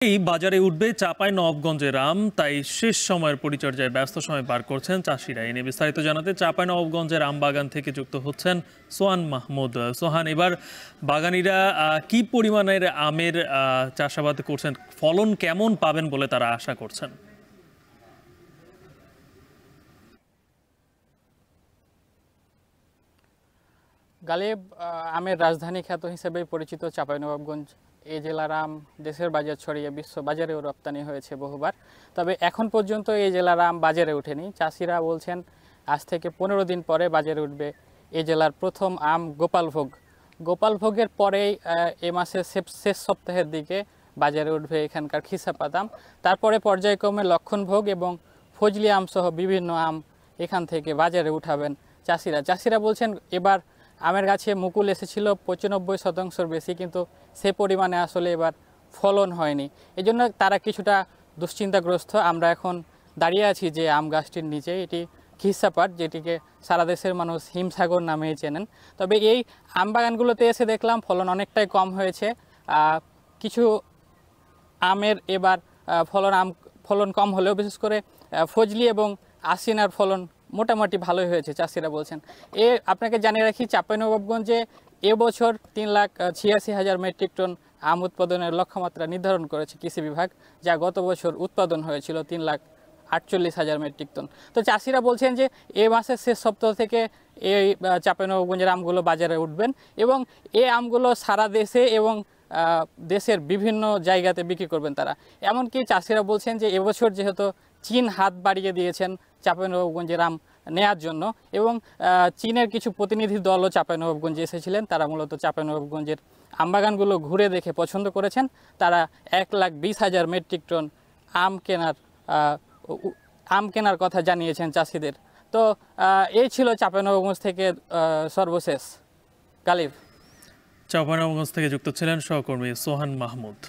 এই বাজারে উঠবে চাঁপাইনবাবগঞ্জের আম, তাই শেষ সময়ের পরিচর্যায় ব্যস্ত সময় পার করছেন চাষিরা। এ নিয়ে বিস্তারিত জানাতে চাঁপাইনবাবগঞ্জের আম বাগান থেকে যুক্ত হচ্ছেন সোহান মাহমুদ। সোহান, এবার বাগানিরা কি পরিমাণের আমের চাষাবাদ করছেন, ফলন কেমন পাবেন বলে তারা আশা করছেন? গালিব আমের রাজধানী খ্যাত হিসেবে পরিচিত চাঁপাইনবাবগঞ্জ এই জেলার আম দেশের বাজার ছড়িয়ে বিশ্ব বাজারেও রপ্তানি হয়েছে বহুবার। তবে এখন পর্যন্ত এই জেলার আম বাজারে ওঠেনি। চাষিরা বলছেন আজ থেকে 15 দিন পরে বাজারে উঠবে এই জেলার প্রথম আম গোপালভোগ। গোপালভোগের পরেই এ মাসের শেষ সপ্তাহের দিকে বাজারে উঠবে এখানকার খিসাপাত আম। তারপরে পর্যায়ক্রমে লক্ষণভোগ এবং ফজলি আম সহ বিভিন্ন আম এখান থেকে বাজারে উঠাবেন চাষিরা বলছেন এবার আমের গাছে মুকুল এসেছিল 95% বেশি, কিন্তু সে পরিমাণে আসলে এবার ফলন হয়নি। এজন্য তারা কিছুটা দুশ্চিন্তাগ্রস্ত। আমরা এখন দাঁড়িয়ে আছি যে আম গাছটির নিচে, এটি খিসাপাট, যেটিকে সারা দেশের মানুষ হিমসাগর নামেই চেনেন। তবে এই আম বাগানগুলোতে এসে দেখলাম ফলন অনেকটাই কম হয়েছে। কিছু আমের এবার ফলন কম হলেও বিশেষ করে ফজলি এবং আশিনার ফলন মোটামুটি ভালোই হয়েছে চাষিরা বলছেন। আপনাকে জানিয়ে রাখি, চাঁপাইনবাবগঞ্জে এবছর 3,86,000 মেট্রিক টন আম উৎপাদনের লক্ষ্যমাত্রা নির্ধারণ করেছে কৃষি বিভাগ, যা গত বছর উৎপাদন হয়েছিল 3,48,000 মেট্রিক টন। তো চাষিরা বলছেন যে এ মাসের শেষ সপ্তাহ থেকে এই চাঁপাইনবাবগঞ্জের আমগুলো বাজারে উঠবেন এবং এই আমগুলো সারা দেশে এবং দেশের বিভিন্ন জায়গাতে বিক্রি করবেন তারা। এমনকি চাষিরা বলছেন যে এবছর যেহেতু চীন হাত বাড়িয়ে দিয়েছেন চাঁপাইনবাবগঞ্জের আম নেয়ার জন্য এবং চীনের কিছু প্রতিনিধি দলও চাঁপাইনবাবগঞ্জে এসেছিলেন, তারা মূলত চাঁপাইনবাবগঞ্জের আমবাগানগুলো ঘুরে দেখে পছন্দ করেছেন। তারা 1,20,000 মেট্রিক টন আম কেনার কথা জানিয়েছেন চাষিদের। তো এই ছিল চাঁপাইনবাবগঞ্জ থেকে সর্বশেষ। গালিব, চাঁপাইনবাবগঞ্জ থেকে যুক্ত ছিলেন সহকর্মী সোহান মাহমুদ।